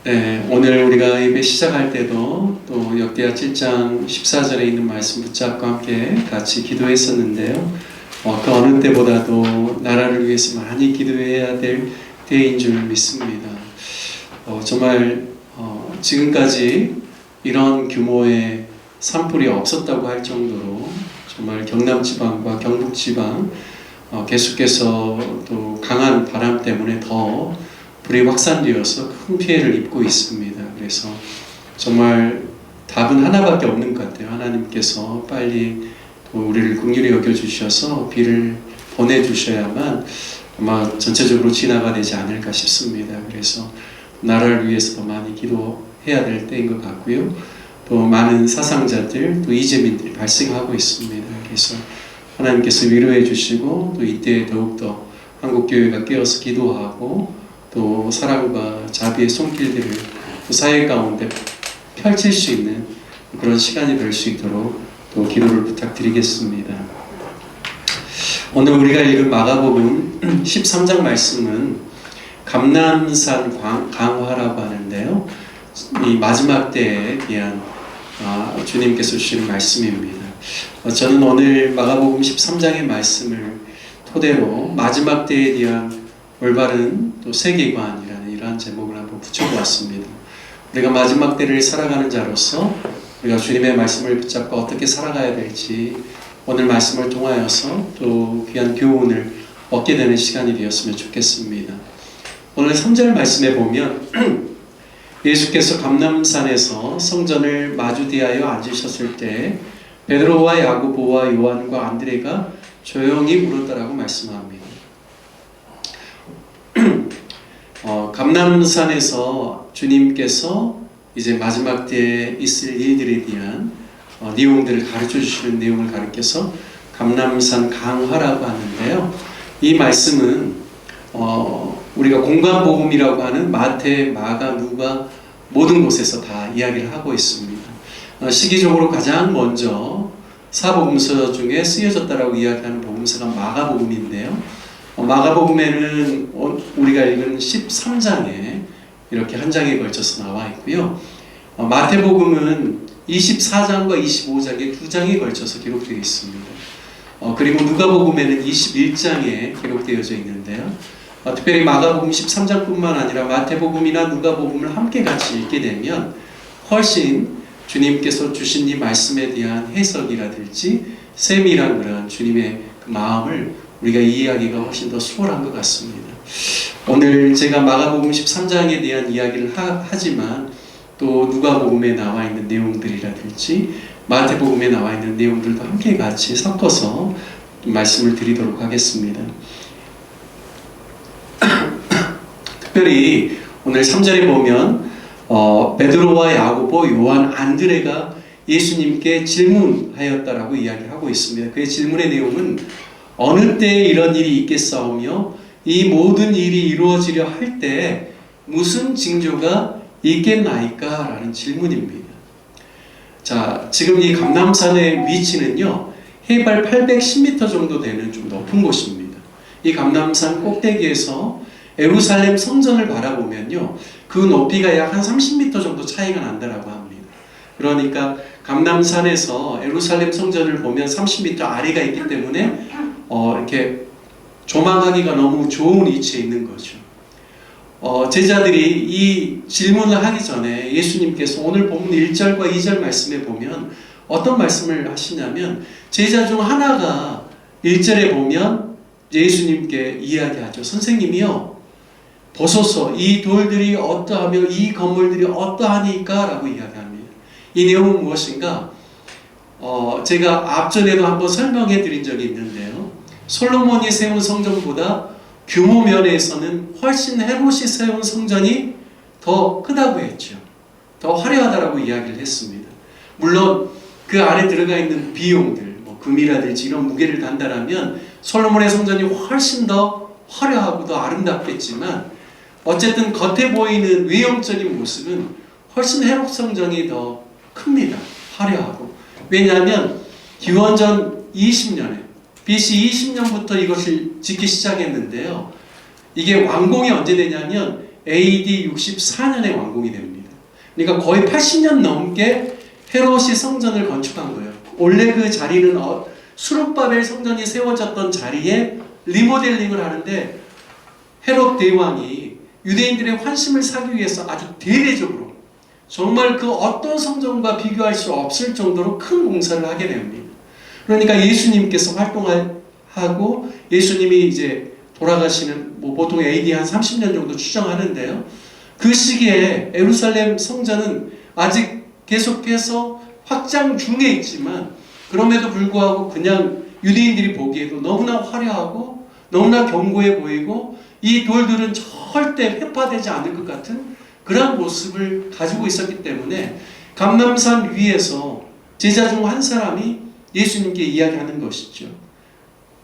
네, 오늘 우리가 예배 시작할 때도 또 역대하 7장 14절에 있는 말씀 붙잡고 함께 같이 기도했었는데요. 그 어느 때보다도 나라를 위해서 많이 기도해야 될 때인 줄 믿습니다. 정말 지금까지 이런 규모의 산불이 없었다고 할 정도로 정말 경남지방과 경북지방 계속해서 또 강한 바람 때문에 더 불이 확산되어서 큰 피해를 입고 있습니다. 그래서 정말 답은 하나밖에 없는 것 같아요. 하나님께서 빨리 우리를 긍휼히 여겨주셔서 비를 보내주셔야만 아마 전체적으로 진화가 되지 않을까 싶습니다. 그래서 나라를 위해서 더 많이 기도해야 될 때인 것 같고요. 또 많은 사상자들, 또 이재민들이 발생하고 있습니다. 그래서 하나님께서 위로해 주시고 또 이때 더욱더 한국교회가 깨어서 기도하고 또 사랑과 자비의 손길들을 또 사회 가운데 펼칠 수 있는 그런 시간이 될 수 있도록 또 기도를 부탁드리겠습니다. 오늘 우리가 읽은 마가복음 13장 말씀은 감람산 강화라고 하는데요. 이 마지막 때에 대한 주님께서 주시는 말씀입니다. 저는 오늘 마가복음 13장의 말씀을 토대로 마지막 때에 대한 올바른 또 세계관이라는 이러한 제목을 한번 붙여보았습니다. 우리가 마지막 때를 살아가는 자로서 우리가 주님의 말씀을 붙잡고 어떻게 살아가야 될지 오늘 말씀을 통하여서 또 귀한 교훈을 얻게 되는 시간이 되었으면 좋겠습니다. 오늘 3절 말씀에 보면 예수께서 감람산에서 성전을 마주대하여 앉으셨을 때 베드로와 야고보와 요한과 안드레가 조용히 물었다라고 말씀합니다. 감람산에서 주님께서 이제 마지막 때에 있을 일들에 대한 내용들을 가르쳐 주시는 내용을 가르쳐서 감람산 강화라고 하는데요. 이 말씀은 우리가 공관복음이라고 하는 마태, 마가, 누가 모든 곳에서 다 이야기를 하고 있습니다. 시기적으로 가장 먼저 사복음서 중에 쓰여졌다라고 이야기하는 복음서가 마가복음인데요. 마가복음에는 우리가 읽은 13장에 이렇게 한 장에 걸쳐서 나와 있고요. 마태복음은 24장과 25장에 두 장에 걸쳐서 기록되어 있습니다. 그리고 누가복음에는 21장에 기록되어져 있는데요. 특별히 마가복음 13장뿐만 아니라 마태복음이나 누가복음을 함께 같이 읽게 되면 훨씬 주님께서 주신 이 말씀에 대한 해석이라든지 세밀한 그런 주님의 그 마음을 우리가 이해하기가 훨씬 더 수월한 것 같습니다. 오늘 제가 마가복음 13장에 대한 이야기를 하지만 또 누가복음에 나와 있는 내용들이라든지 마태복음에 나와 있는 내용들도 함께 같이 섞어서 말씀을 드리도록 하겠습니다. 특별히 오늘 3절에 보면 베드로와 야고보, 요한, 안드레가 예수님께 질문하였다라고 이야기하고 있습니다. 그의 질문의 내용은 어느 때에 이런 일이 있겠사오며 이 모든 일이 이루어지려 할 때 무슨 징조가 있겠나이까? 라는 질문입니다. 자, 지금 이 감람산의 위치는요, 해발 810m 정도 되는 좀 높은 곳입니다. 이 감람산 꼭대기에서 예루살렘 성전을 바라보면요, 그 높이가 약 한 30m 정도 차이가 난다라고 합니다. 그러니까 감람산에서 예루살렘 성전을 보면 30m 아래가 있기 때문에 이렇게 조망하기가 너무 좋은 위치에 있는 거죠. 제자들이 이 질문을 하기 전에 예수님께서 오늘 본문 1절과 2절 말씀에 보면 어떤 말씀을 하시냐면 제자 중 하나가 1절에 보면 예수님께 이야기하죠. 선생님이요, 보소서 이 돌들이 어떠하며 이 건물들이 어떠하니까? 라고 이야기합니다. 이 내용은 무엇인가? 제가 앞전에도 한번 설명해 드린 적이 있는데요. 솔로몬이 세운 성전보다 규모 면에서는 훨씬 헤롯이 세운 성전이 더 크다고 했죠. 더 화려하다라고 이야기를 했습니다. 물론 그 안에 들어가 있는 비용들, 금이라든지 이런 무게를 단다라면 솔로몬의 성전이 훨씬 더 화려하고 더 아름답겠지만 어쨌든 겉에 보이는 외형적인 모습은 훨씬 헤롯 성전이 더 큽니다. 화려하고. 왜냐하면 기원전 20년에 BC 20년부터 이것을 짓기 시작했는데요. 이게 완공이 언제 되냐면 AD 64년에 완공이 됩니다. 그러니까 거의 80년 넘게 헤롯이 성전을 건축한 거예요. 원래 그 자리는 수룹바벨 성전이 세워졌던 자리에 리모델링을 하는데 헤롯 대왕이 유대인들의 환심을 사기 위해서 아주 대대적으로 정말 그 어떤 성전과 비교할 수 없을 정도로 큰 공사를 하게 됩니다. 그러니까 예수님께서 활동하고 예수님이 이제 돌아가시는 보통 AD 한 30년 정도 추정하는데요. 그 시기에 예루살렘 성전은 아직 계속해서 확장 중에 있지만 그럼에도 불구하고 그냥 유대인들이 보기에도 너무나 화려하고 너무나 견고해 보이고 이 돌들은 절대 회파되지 않을 것 같은 그런 모습을 가지고 있었기 때문에 감람산 위에서 제자 중 한 사람이 예수님께 이야기하는 것이죠.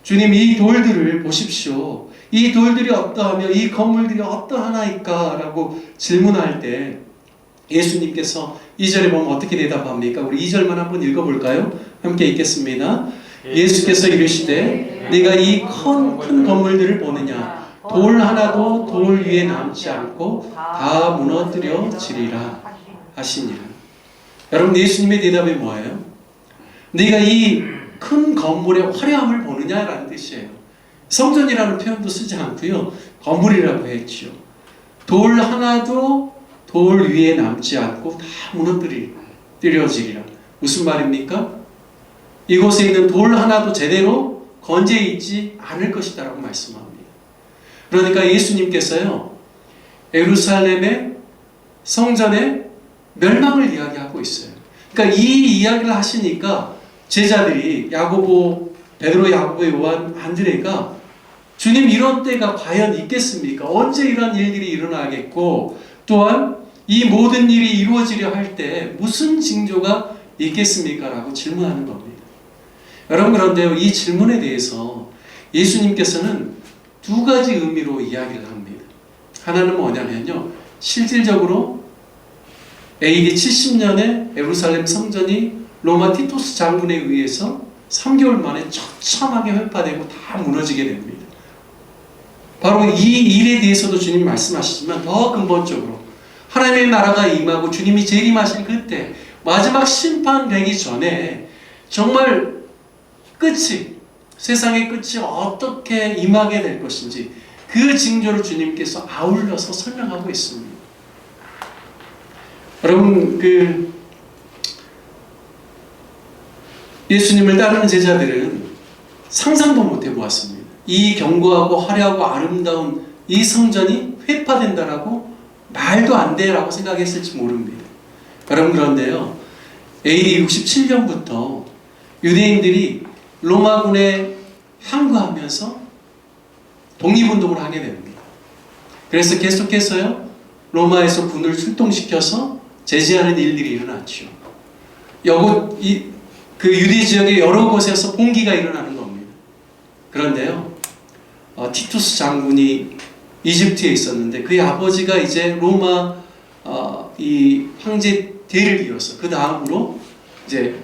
주님, 이 돌들을 보십시오. 이 돌들이 어떠하며 이 건물들이 어떠하나이까? 라고 질문할 때 예수님께서 2절에 보면 어떻게 대답합니까? 우리 2절만 한번 읽어볼까요? 함께 읽겠습니다. 예수께서 이르시되 네가 이 큰 건물들을 보느냐? 돌 하나도 돌 위에 남지 않고 다 무너뜨려지리라 하시니라. 여러분, 예수님의 대답이 뭐예요? 네가 이 큰 건물의 화려함을 보느냐라는 뜻이에요. 성전이라는 표현도 쓰지 않고요. 건물이라고 했죠. 돌 하나도 돌 위에 남지 않고 다 무너뜨려지리라. 무슨 말입니까? 이곳에 있는 돌 하나도 제대로 건재 있지 않을 것이다 라고 말씀합니다. 그러니까 예수님께서요, 예루살렘의 성전의 멸망을 이야기하고 있어요. 그러니까 이 이야기를 하시니까 제자들이 야고보, 베드로, 야고보, 요한, 안드레가 주님, 이런 때가 과연 있겠습니까? 언제 이런 일들이 일어나겠고 또한 이 모든 일이 이루어지려 할 때 무슨 징조가 있겠습니까? 라고 질문하는 겁니다. 여러분, 그런데요, 이 질문에 대해서 예수님께서는 두 가지 의미로 이야기를 합니다. 하나는 뭐냐면요, 실질적으로 AD 70년에 예루살렘 성전이 로마 티토스 장군에 의해서 3개월 만에 처참하게 회파되고 다 무너지게 됩니다. 바로 이 일에 대해서도 주님 말씀하시지만 더 근본적으로 하나님의 나라가 임하고 주님이 재림하실 그때 마지막 심판되기 전에 정말 세상의 끝이 어떻게 임하게 될 것인지 그 징조를 주님께서 아울러서 설명하고 있습니다. 여러분, 예수님을 따르는 제자들은 상상도 못 해보았습니다. 이 견고하고 화려하고 아름다운 이 성전이 회파된다라고 말도 안 돼라고 생각했을지 모릅니다. 여러분, 그런데요, AD 67년부터 유대인들이 로마군에 항거하면서 독립운동을 하게 됩니다. 그래서 계속해서요, 로마에서 군을 출동시켜서 제지하는 일들이 일어났죠. 그 유대 지역의 여러 곳에서 봉기가 일어나는 겁니다. 그런데요, 티투스 장군이 이집트에 있었는데 그의 아버지가 이제 로마 이 황제 대를 이어서 그 다음으로 이제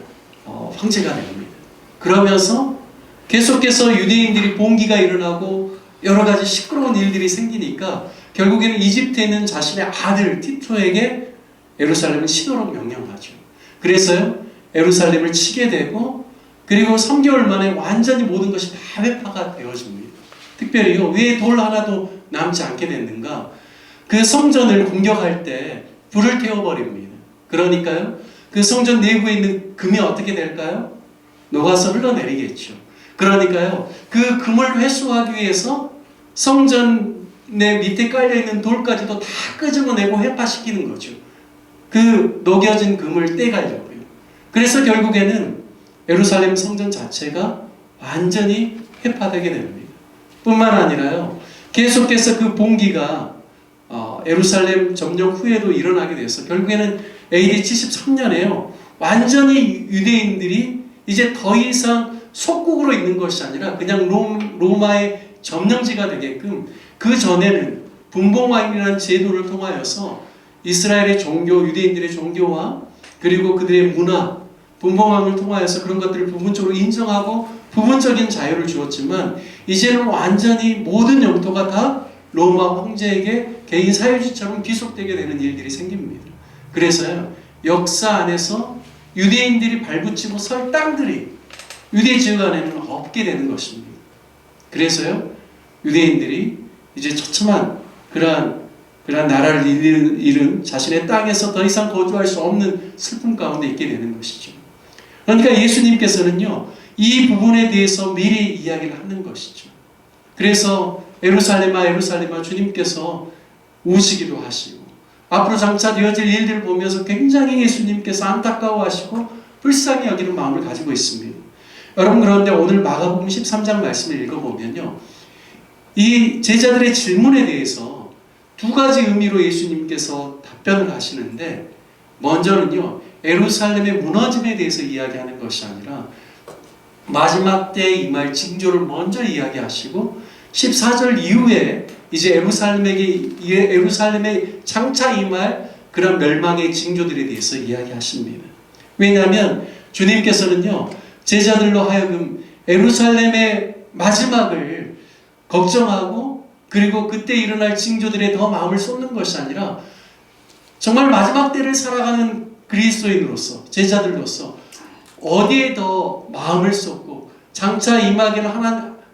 황제가 됩니다. 그러면서 계속해서 유대인들이 봉기가 일어나고 여러 가지 시끄러운 일들이 생기니까 결국에는 이집트에 있는 자신의 아들 티토에게 예루살렘을 치도록 명령하죠. 그래서요, 예루살렘을 치게 되고 그리고 3개월 만에 완전히 모든 것이 다 회파가 되어집니다. 특별히요, 왜 돌 하나도 남지 않게 됐는가? 그 성전을 공격할 때 불을 태워버립니다. 그러니까요, 그 성전 내부에 있는 금이 어떻게 될까요? 녹아서 흘러내리겠죠. 그러니까요, 그 금을 회수하기 위해서 성전의 밑에 깔려있는 돌까지도 다 끄집어내고 회파시키는 거죠. 그 녹여진 금을 떼가려고요. 그래서 결국에는 예루살렘 성전 자체가 완전히 회파되게 됩니다. 뿐만 아니라요, 계속해서 그 봉기가 예루살렘 점령 후에도 일어나게 돼서 결국에는 AD 73년에요, 완전히 유대인들이 이제 더 이상 속국으로 있는 것이 아니라 그냥 로마의 점령지가 되게끔, 그 전에는 분봉왕이라는 제도를 통하여서 이스라엘의 종교, 유대인들의 종교와 그리고 그들의 문화, 분봉왕을 통하여서 그런 것들을 부분적으로 인정하고 부분적인 자유를 주었지만 이제는 완전히 모든 영토가 다 로마 황제에게 개인 사유지처럼 귀속되게 되는 일들이 생깁니다. 그래서요, 역사 안에서 유대인들이 발붙이고 설 땅들이 유대 지역 안에는 없게 되는 것입니다. 그래서요, 유대인들이 이제 처참한 그러한 나라를 잃은 자신의 땅에서 더 이상 거주할 수 없는 슬픔 가운데 있게 되는 것이죠. 그러니까 예수님께서는요, 이 부분에 대해서 미리 이야기를 하는 것이죠. 그래서 예루살렘아 예루살렘아 주님께서 우시기도 하시고 앞으로 장차 되어질 일들을 보면서 굉장히 예수님께서 안타까워하시고 불쌍히 여기는 마음을 가지고 있습니다. 여러분, 그런데 오늘 마가복음 13장 말씀을 읽어보면요, 이 제자들의 질문에 대해서 두 가지 의미로 예수님께서 답변을 하시는데, 먼저는요, 예루살렘의 무너짐에 대해서 이야기하는 것이 아니라 마지막 때에 임할 징조를 먼저 이야기하시고 14절 이후에 이제 예루살렘에 장차 임할 그런 멸망의 징조들에 대해서 이야기하십니다. 왜냐하면 주님께서는요, 제자들로 하여금 예루살렘의 마지막을 걱정하고 그리고 그때 일어날 징조들에 더 마음을 쏟는 것이 아니라 정말 마지막 때를 살아가는 그리스도인으로서, 제자들로서 어디에 더 마음을 쏟고 장차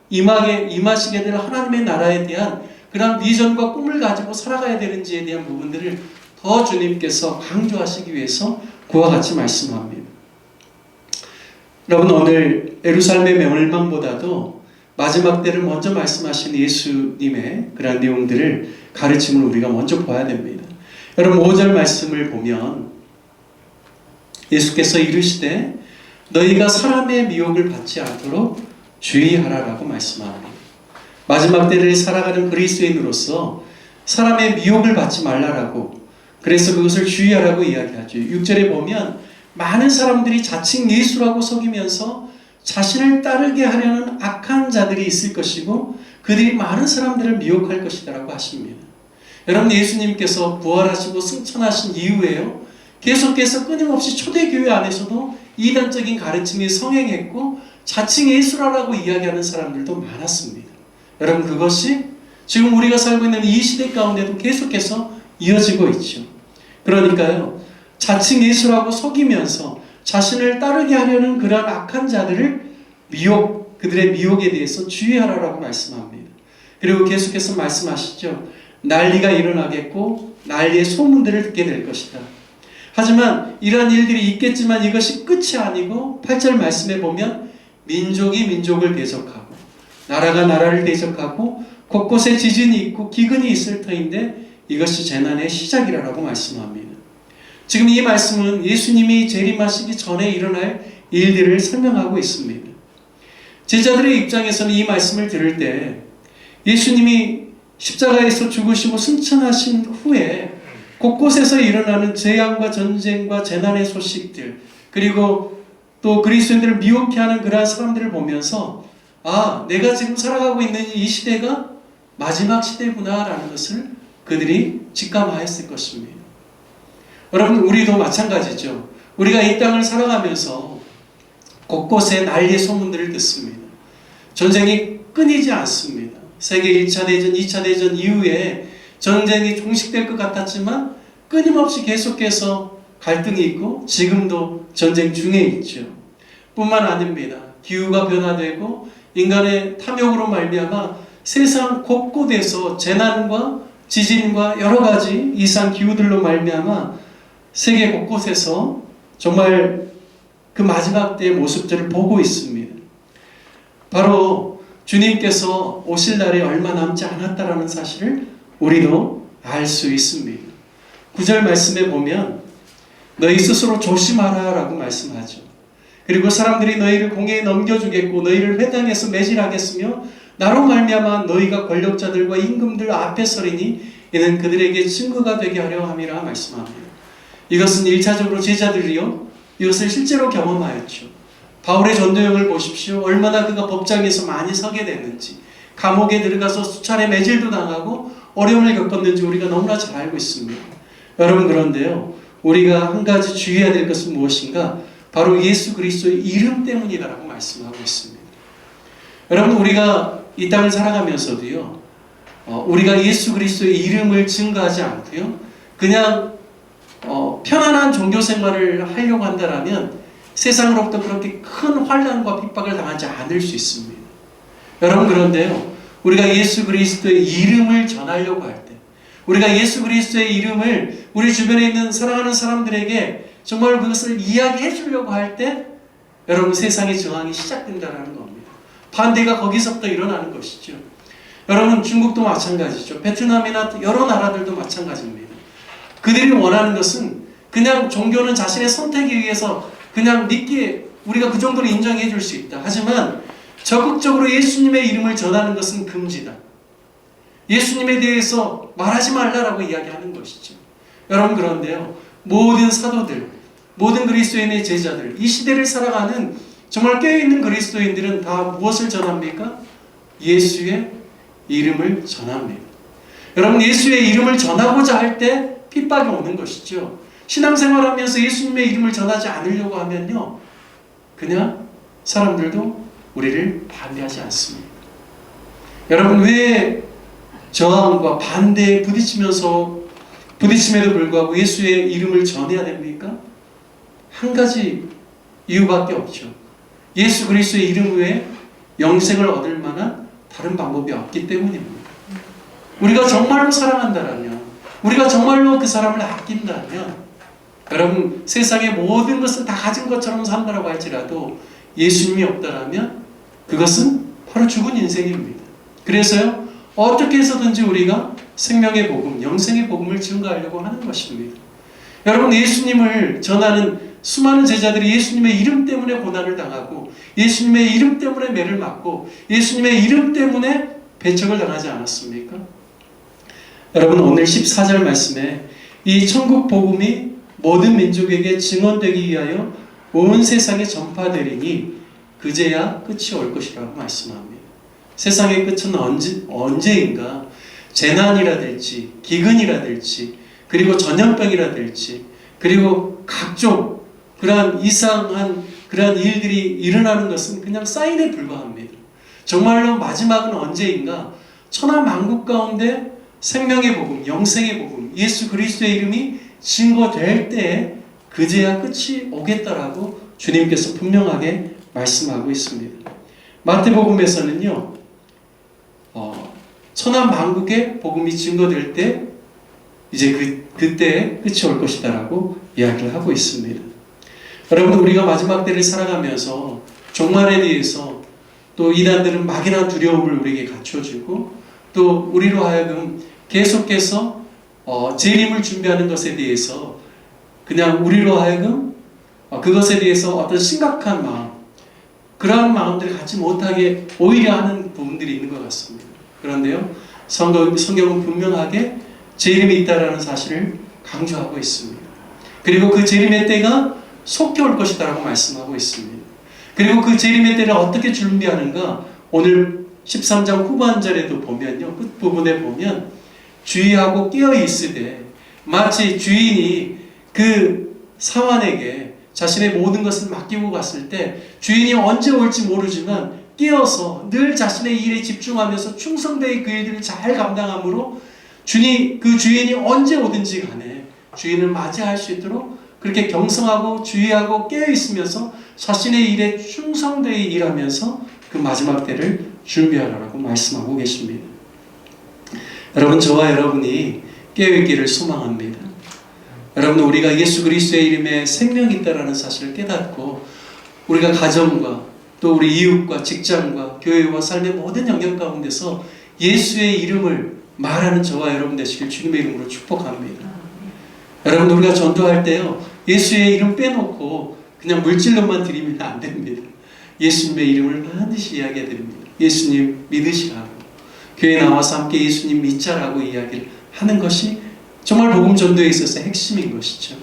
임하시게 될 하나님의 나라에 대한 그런 비전과 꿈을 가지고 살아가야 되는지에 대한 부분들을 더 주님께서 강조하시기 위해서 그와 같이 말씀합니다. 여러분, 오늘 예루살렘의 멸망보다도 마지막 때를 먼저 말씀하신 예수님의 그런 내용들을, 가르침을 우리가 먼저 봐야 됩니다. 여러분, 5절 말씀을 보면 예수께서 이르시되 너희가 사람의 미혹을 받지 않도록 주의하라라고 말씀합니다. 마지막 때를 살아가는 그리스도인으로서 사람의 미혹을 받지 말라라고, 그래서 그것을 주의하라고 이야기하죠. 6절에 보면 많은 사람들이 자칭 예수라고 속이면서 자신을 따르게 하려는 악한 자들이 있을 것이고 그들이 많은 사람들을 미혹할 것이라고 하십니다. 여러분, 예수님께서 부활하시고 승천하신 이후에요, 계속해서 끊임없이 초대교회 안에서도 이단적인 가르침이 성행했고 자칭 예수라고 이야기하는 사람들도 많았습니다. 여러분, 그것이 지금 우리가 살고 있는 이 시대 가운데도 계속해서 이어지고 있죠. 그러니까요, 자칭 예수라고 속이면서 자신을 따르게 하려는 그러한 악한 자들을 그들의 미혹에 대해서 주의하라고 말씀합니다. 그리고 계속해서 말씀하시죠. 난리가 일어나겠고 난리의 소문들을 듣게 될 것이다. 하지만 이러한 일들이 있겠지만 이것이 끝이 아니고 8절 말씀에 보면 민족이 민족을 대적하고 나라가 나라를 대적하고 곳곳에 지진이 있고 기근이 있을 터인데 이것이 재난의 시작이라고 말씀합니다. 지금 이 말씀은 예수님이 재림하시기 전에 일어날 일들을 설명하고 있습니다. 제자들의 입장에서는 이 말씀을 들을 때 예수님이 십자가에서 죽으시고 승천하신 후에 곳곳에서 일어나는 재앙과 전쟁과 재난의 소식들, 그리고 또 그리스도인들을 미혹해 하는 그러한 사람들을 보면서 내가 지금 살아가고 있는 이 시대가 마지막 시대구나 라는 것을 그들이 직감하였을 것입니다. 여러분, 우리도 마찬가지죠. 우리가 이 땅을 살아가면서 곳곳에 난리의 소문들을 듣습니다. 전쟁이 끊이지 않습니다. 세계 1차 대전, 2차 대전 이후에 전쟁이 종식될 것 같았지만 끊임없이 계속해서 갈등이 있고 지금도 전쟁 중에 있죠. 뿐만 아닙니다. 기후가 변화되고 인간의 탐욕으로 말미암아 세상 곳곳에서 재난과 지진과 여러 가지 이상 기후들로 말미암아 세계 곳곳에서 정말 그 마지막 때의 모습들을 보고 있습니다. 바로 주님께서 오실 날이 얼마 남지 않았다라는 사실을 우리도 알 수 있습니다. 9절 말씀에 보면 너희 스스로 조심하라 라고 말씀하죠. 그리고 사람들이 너희를 공회에 넘겨주겠고 너희를 회당에서 매질하겠으며 나로 말미암아 너희가 권력자들과 임금들 앞에 서리니 이는 그들에게 증거가 되게 하려 함이라 말씀합니다. 이것은 1차적으로 제자들이요, 이것을 실제로 경험하였죠. 바울의 전도여행을 보십시오. 얼마나 그가 법정에서 많이 서게 됐는지, 감옥에 들어가서 수차례 매질도 당하고 어려움을 겪었는지 우리가 너무나 잘 알고 있습니다. 여러분, 그런데요, 우리가 한 가지 주의해야 될 것은 무엇인가? 바로 예수 그리스도의 이름 때문이다라고 말씀하고 있습니다. 여러분, 우리가 이 땅을 살아가면서도요, 우리가 예수 그리스도의 이름을 증거하지 않고요, 그냥 편안한 종교 생활을 하려고 한다면 세상으로부터 그렇게 큰 환난과 핍박을 당하지 않을 수 있습니다. 여러분, 그런데요, 우리가 예수 그리스도의 이름을 전하려고 할 때, 우리가 예수 그리스도의 이름을 우리 주변에 있는 사랑하는 사람들에게 정말 그것을 이야기해 주려고 할 때, 여러분, 세상의 저항이 시작된다는 겁니다. 반대가 거기서부터 일어나는 것이죠. 여러분, 중국도 마찬가지죠. 베트남이나 여러 나라들도 마찬가지입니다. 그들이 원하는 것은 그냥 종교는 자신의 선택에 의해서 그냥 믿기에 우리가 그 정도로 인정해 줄 수 있다. 하지만 적극적으로 예수님의 이름을 전하는 것은 금지다. 예수님에 대해서 말하지 말라라고 이야기하는 것이죠. 여러분, 그런데요, 모든 사도들, 모든 그리스도인의 제자들, 이 시대를 살아가는 정말 깨어있는 그리스도인들은 다 무엇을 전합니까? 예수의 이름을 전합니다. 여러분, 예수의 이름을 전하고자 할 때 핍박이 오는 것이죠. 신앙생활하면서 예수님의 이름을 전하지 않으려고 하면요, 그냥 사람들도 우리를 반대하지 않습니다. 여러분, 왜 저항과 반대에 부딪힘에도 불구하고 예수의 이름을 전해야 됩니까? 한 가지 이유밖에 없죠. 예수 그리스도의 이름 외에 영생을 얻을 만한 다른 방법이 없기 때문입니다. 우리가 정말로 사랑한다면, 우리가 정말로 그 사람을 아낀다면, 여러분, 세상의 모든 것을 다 가진 것처럼 산다라고 할지라도 예수님이 없다라면 그것은 바로 죽은 인생입니다. 그래서요, 어떻게 해서든지 우리가 생명의 복음, 영생의 복음을 증거하려고 하는 것입니다. 여러분, 예수님을 전하는 수많은 제자들이 예수님의 이름 때문에 고난을 당하고, 예수님의 이름 때문에 매를 맞고, 예수님의 이름 때문에 배척을 당하지 않았습니까? 여러분, 오늘 14절 말씀에 이 천국 복음이 모든 민족에게 증언되기 위하여 온 세상에 전파되리니 그제야 끝이 올 것이라고 말씀합니다. 세상의 끝은 언제인가? 재난이라든지 기근이라든지 그리고 전염병이라든지 그리고 각종 그러한 이상한 그러한 일들이 일어나는 것은 그냥 사인에 불과합니다. 정말로 마지막은 언제인가? 천하만국 가운데 생명의 복음, 영생의 복음, 예수 그리스도의 이름이 증거될 때에 그제야 끝이 오겠다라고 주님께서 분명하게 말씀하고 있습니다. 마태복음에서는요, 천하만국의 복음이 증거될 때 이제 그때에 끝이 올 것이다라고 이야기를 하고 있습니다. 여러분, 우리가 마지막 때를 살아가면서 종말에 대해서 또 이단들은 막연한 두려움을 우리에게 갖춰주고 또 우리로 하여금 계속해서 재림을 준비하는 것에 대해서 그냥 우리로 하여금 그것에 대해서 어떤 심각한 마음, 그러한 마음들을 갖지 못하게 오히려 하는 부분들이 있는 것 같습니다. 그런데요, 성경은 분명하게 재림이 있다라는 사실을 강조하고 있습니다. 그리고 그 재림의 때가 속히 올 것이다라고 말씀하고 있습니다. 그리고 그 재림의 때를 어떻게 준비하는가? 오늘 13장 후반절에도 보면요, 끝부분에 보면 주의하고 깨어 있으되, 마치 주인이 그 사환에게 자신의 모든 것을 맡기고 갔을 때 주인이 언제 올지 모르지만 깨어서 늘 자신의 일에 집중하면서 충성되이 그 일들을 잘 감당함으로 그 주인이 언제 오든지 간에 주인을 맞이할 수 있도록 그렇게 경성하고 주의하고 깨어있으면서 자신의 일에 충성되이 일하면서 그 마지막 때를 준비하라고 말씀하고 계십니다. 여러분, 저와 여러분이 깨어있기를 소망합니다. 여러분, 우리가 예수 그리스도의 이름에 생명이 있다는 사실을 깨닫고 우리가 가정과 또 우리 이웃과 직장과 교회와 삶의 모든 영역 가운데서 예수의 이름을 말하는 저와 여러분 되시길 주님의 이름으로 축복합니다. 여러분, 우리가 전도할 때요, 예수의 이름 빼놓고 그냥 물질로만 드리면 안 됩니다. 예수님의 이름을 반드시 이야기해야 됩니다. 예수님 믿으시라고, 교회에 나와서 함께 예수님 믿자라고 이야기를 하는 것이 정말 복음 전도에 있어서 핵심인 것이죠.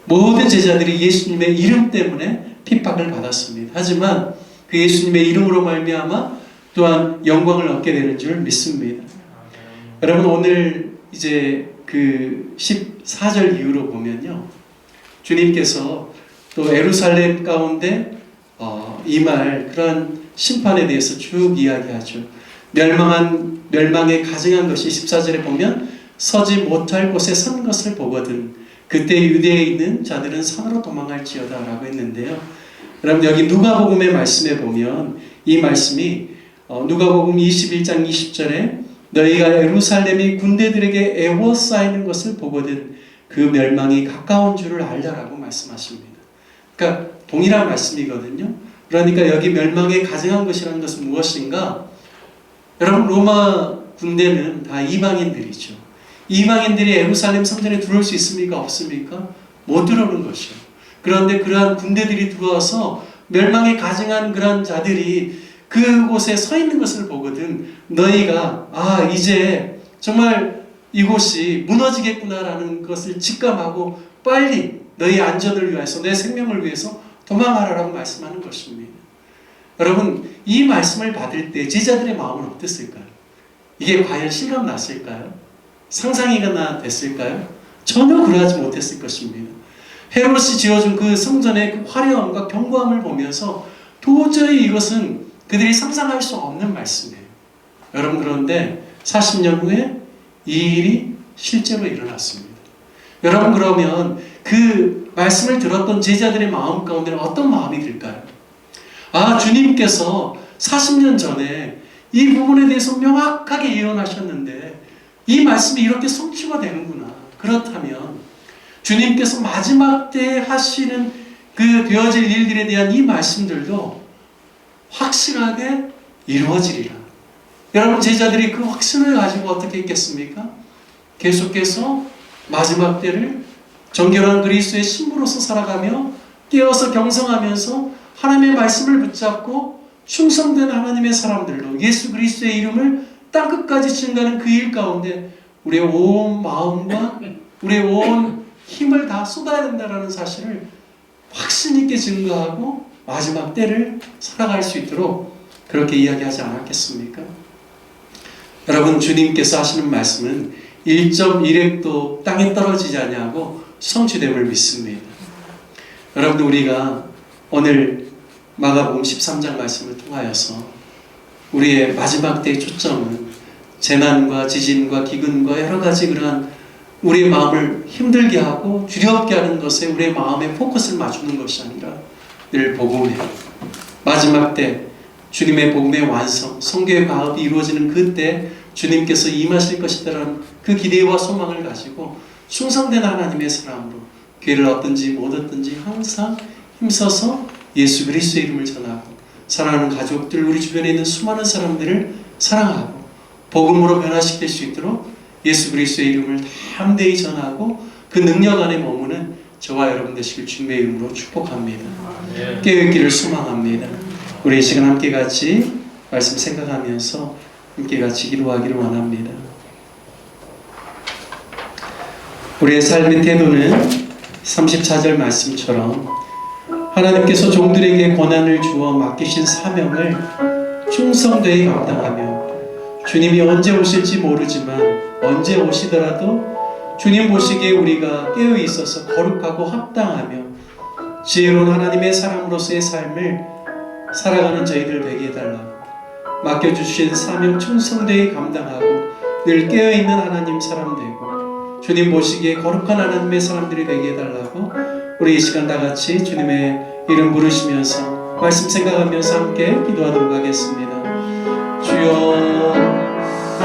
모든 제자들이 예수님의 이름 때문에 핍박을 받았습니다. 하지만 그 예수님의 이름으로 말미암아 또한 영광을 얻게 되는 줄 믿습니다. 여러분, 오늘 이제 그 14절 이후로 보면요, 주님께서 또 예루살렘 가운데 임할 그런 심판에 대해서 쭉 이야기하죠. 멸망에 가증한 것이 14절에 보면 서지 못할 곳에 선 것을 보거든 그때 유대에 있는 자들은 산으로 도망할지어다 라고 했는데요. 여러분 여기 누가복음의 말씀에 보면 이 말씀이 누가복음 21장 20절에 너희가 예루살렘이 군대들에게 에워싸이는 것을 보거든 그 멸망이 가까운 줄을 알라라고 말씀하십니다. 그러니까 동일한 말씀이거든요. 그러니까 여기 멸망에 가증한 것이라는 것은 무엇인가? 여러분 로마 군대는 다 이방인들이죠. 이방인들이 예루살렘 성전에 들어올 수 있습니까? 없습니까? 못 들어오는 것이요. 그런데 그러한 군대들이 들어와서 멸망에 가증한 그러한 자들이 그곳에 서 있는 것을 보거든 너희가 이제 정말 이곳이 무너지겠구나라는 것을 직감하고 빨리 너희 안전을 위해서 내 생명을 위해서 도망하라라고 말씀하는 것입니다. 여러분 이 말씀을 받을 때 제자들의 마음은 어땠을까요? 이게 과연 실감 났을까요? 상상이나 됐을까요? 전혀 그러하지 못했을 것입니다. 헤롯이 지어준 그 성전의 그 화려함과 견고함을 보면서 도저히 이것은 그들이 상상할 수 없는 말씀이에요. 여러분 그런데 40년 후에 이 일이 실제로 일어났습니다. 여러분 그러면 그 말씀을 들었던 제자들의 마음 가운데는 어떤 마음이 들까요? 주님께서 40년 전에 이 부분에 대해서 명확하게 예언하셨는데 이 말씀이 이렇게 성취가 되는구나. 그렇다면 주님께서 마지막 때에 하시는 그 되어질 일들에 대한 이 말씀들도 확실하게 이루어지리라. 여러분 제자들이 그 확신을 가지고 어떻게 했겠습니까? 계속해서 마지막 때를 정결한 그리스도의 신부로서 살아가며 깨어서 경성하면서 하나님의 말씀을 붙잡고 충성된 하나님의 사람들로 예수 그리스도의 이름을 땅끝까지 증가하는 그 일 가운데 우리의 온 마음과 우리의 온 힘을 다 쏟아야 된다는 사실을 확신 있게 증거하고 마지막 때를 살아갈 수 있도록 그렇게 이야기하지 않았겠습니까? 여러분 주님께서 하시는 말씀은 1.1획도 땅에 떨어지지 않냐고 성취됨을 믿습니다. 여러분 우리가 오늘 마가복음 13장 말씀을 통하여서 우리의 마지막 때의 초점은 재난과 지진과 기근과 여러 가지 그러한 우리의 마음을 힘들게 하고 두렵게 하는 것에 우리의 마음의 포커스를 맞추는 것이 아니라 늘 복음에 마지막 때 주님의 복음의 완성, 성교의 과업이 이루어지는 그때 주님께서 임하실 것이라는 그 기대와 소망을 가지고 충성된 하나님의 사람으로 기회를 얻든지 못 얻든지 항상 힘써서 예수 그리스도의 이름을 전하고 사랑하는 가족들, 우리 주변에 있는 수많은 사람들을 사랑하고 복음으로 변화시킬 수 있도록 예수 그리스도의 이름을 담대히 전하고 그 능력 안에 머무는 저와 여러분 되시길 주님의 이름으로 축복합니다. 깨어있기를 소망합니다. 우리 이 시간 함께 같이 말씀 생각하면서 함께 같이 기도하기를 원합니다. 우리의 삶의 태도는 34절 말씀처럼 하나님께서 종들에게 권한을 주어 맡기신 사명을 충성되이 감당하며 주님이 언제 오실지 모르지만 언제 오시더라도 주님 보시기에 우리가 깨어 있어서 거룩하고 합당하며 지혜로운 하나님의 사람으로서의 삶을 살아가는 저희들 되게 해달라고 맡겨주신 사명 충성되이 감당하고 늘 깨어있는 하나님 사람 되고 주님 보시기에 거룩한 하나님의 사람들이 되게 해달라고 우리 이 시간 다 같이 주님의 이름 부르시면서 말씀 생각하면서 함께 기도하도록 하겠습니다. 주여